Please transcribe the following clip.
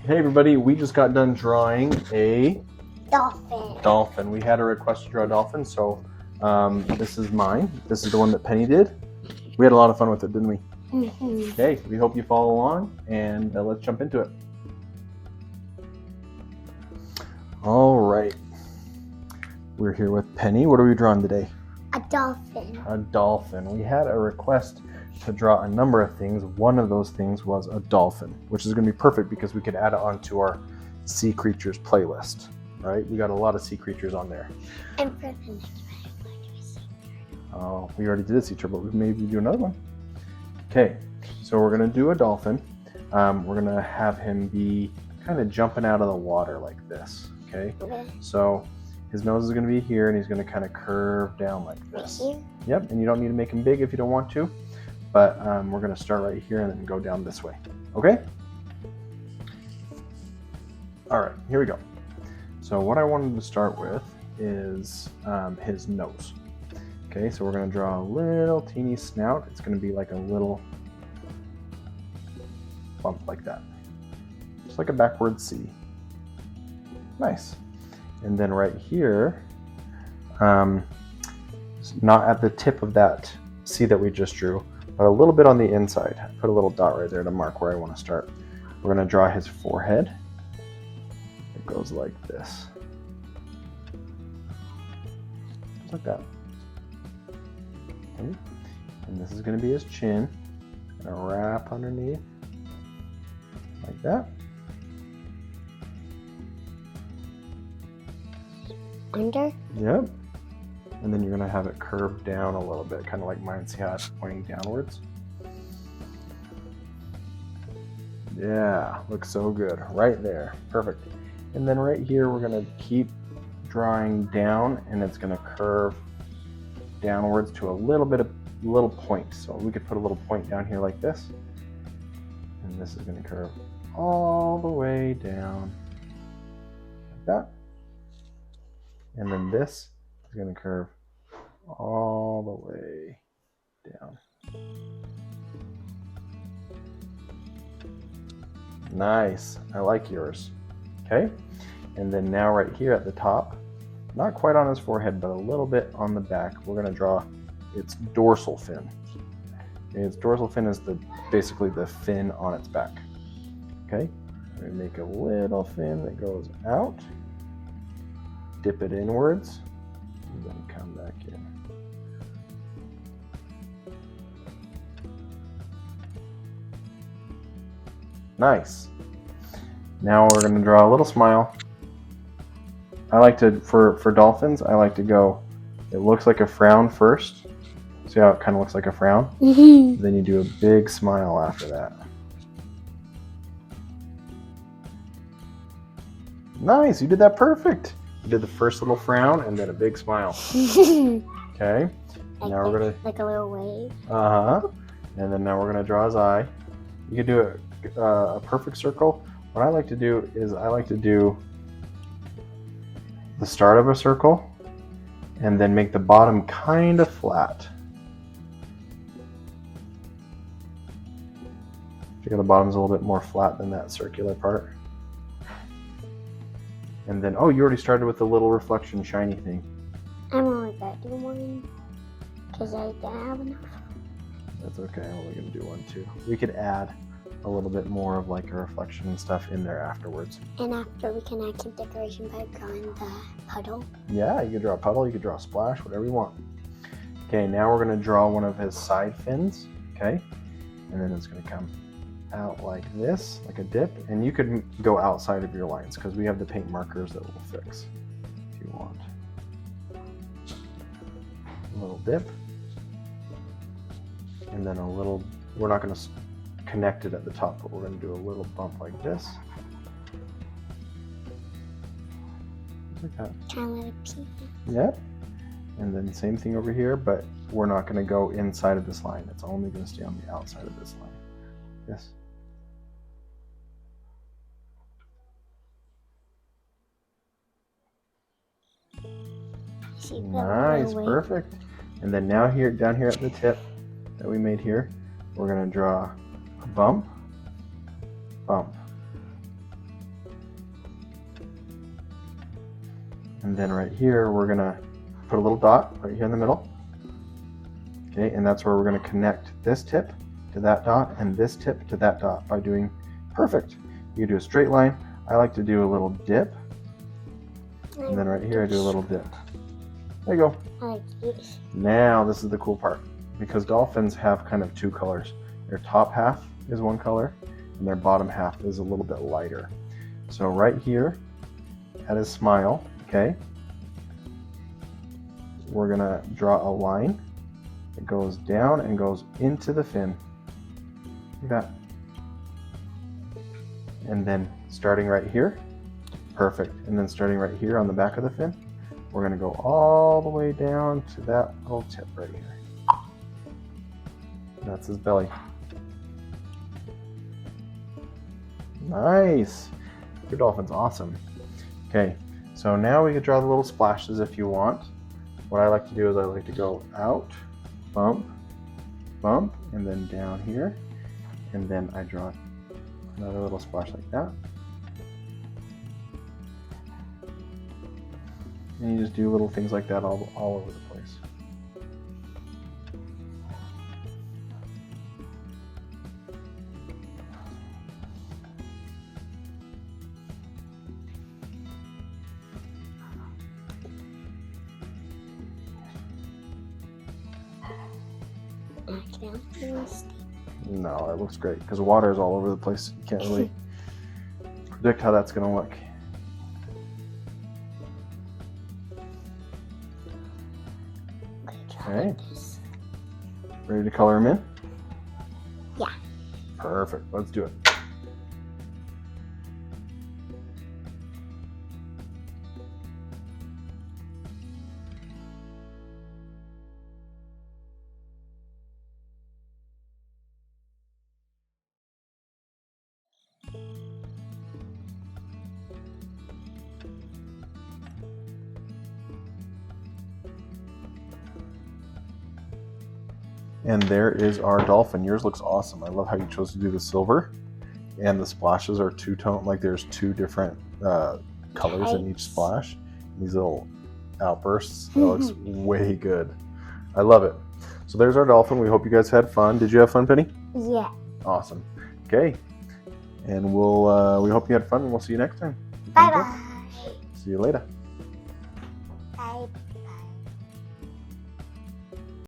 Hey everybody, we just got done drawing a Dolphin. We had a request to draw a dolphin, so this is mine. This is the one that Penny did. We had a lot of fun with it, didn't we? Mm-hmm. Okay, we hope you follow along, and let's jump into it. All right, we're here with Penny. What are we drawing today? A dolphin. A dolphin. We had a request to draw a number of things. One of those things was a dolphin, which is going to be perfect because we could add it onto our sea creatures playlist. Right? We got a lot of sea creatures on there. And for the next one, I'm going to do a sea turtle. Oh, we already did a sea turtle, but maybe do another one. Okay, so we're going to do a dolphin. We're going to have him be kind of jumping out of the water like this. Okay, so his nose is going to be here, and he's going to kind of curve down like this. Right here? Yep, and you don't need to make him big if you don't want to, but we're going to start right here and then go down this way. Okay? All right, here we go. So what I wanted to start with is his nose. Okay, so we're going to draw a little teeny snout. It's going to be like a little bump like that. Just like a backward C. Nice. And then right here, not at the tip of that C that we just drew, but a little bit on the inside. Put a little dot right there to mark where I want to start. We're going to draw his forehead. It goes like this. Just like that. Okay. And this is going to be his chin. Going to wrap underneath like that. Under? Yep. And then you're going to have it curve down a little bit, kind of like mine. See how it's pointing downwards? Yeah, looks so good. Right there. Perfect. And then right here, we're going to keep drawing down, and it's going to curve downwards to a little point. So we could put a little point down here like this. And this is going to curve all the way down like that. And then this is going to curve all the way down. Nice. I like yours. Okay. And then now right here at the top, not quite on his forehead, but a little bit on the back, we're going to draw its dorsal fin. And its dorsal fin is basically the fin on its back. Okay. We make a little fin that goes out. Dip it inwards, and then come back in. Nice. Now we're going to draw a little smile. I like to, for dolphins, I like to go, it looks like a frown first. See how it kind of looks like a frown? Mm-hmm. Then you do a big smile after that. Nice, you did that perfect. You did the first little frown and then a big smile. Okay. Now we're gonna like a little wave. And then now we're gonna draw his eye. You could do a perfect circle. What I like to do is I like to do the start of a circle and then make the bottom kind of flat. Figure the bottom's a little bit more flat than that circular part. And then, oh, you already started with the little reflection shiny thing. I'm only going to do one because I don't have enough. That's okay, I'm only going to do one too. We could add a little bit more of like a reflection and stuff in there afterwards. And after we can add some decoration by drawing the puddle. Yeah, you could draw a puddle, you could draw a splash, whatever you want. Okay, now we're going to draw one of his side fins, okay? And then it's going to come out like this, like a dip, and you could go outside of your lines because we have the paint markers that will fix if you want. A little dip, and then a little, we're not going to connect it at the top, but we're going to do a little bump like this. Just like that. Kind of like a pea. Yep. And then same thing over here, but we're not going to go inside of this line. It's only going to stay on the outside of this line. Yes. Nice, perfect. And then now here, down here at the tip that we made here, we're going to draw a bump, bump, And then right here, we're gonna put a little dot right here in the middle. Okay, and that's where we're gonna connect this tip to that dot and this tip to that dot by doing perfect. You can do a straight line. I like to do a little dip. And then right here, I do a little dip. There you go. I like this. Now this is the cool part, because dolphins have kind of two colors. Their top half is one color and their bottom half is a little bit lighter. So right here at his smile, okay, we're gonna draw a line that goes down and goes into the fin, like that. And then starting right here, perfect. And then starting right here on the back of the fin, we're gonna go all the way down to that little tip right here. That's his belly. Nice. Your dolphin's awesome. Okay, so now we can draw the little splashes if you want. What I like to do is I like to go out, bump, bump, and then down here. And then I draw another little splash like that. And you just do little things like that all over the place. No, it looks great because water is all over the place. You can't really predict how that's going to look. Okay. Ready to color them in? Yeah. Perfect. Let's do it. And there is our dolphin. Yours looks awesome. I love how you chose to do the silver, and the splashes are two-tone, like there's two different colors in each splash. These little outbursts. That looks way good. I love it. So there's our dolphin. We hope you guys had fun. Did you have fun, Penny? Yeah. Awesome. Okay. And we hope you had fun, and we'll see you next time. Bye-bye. See you later.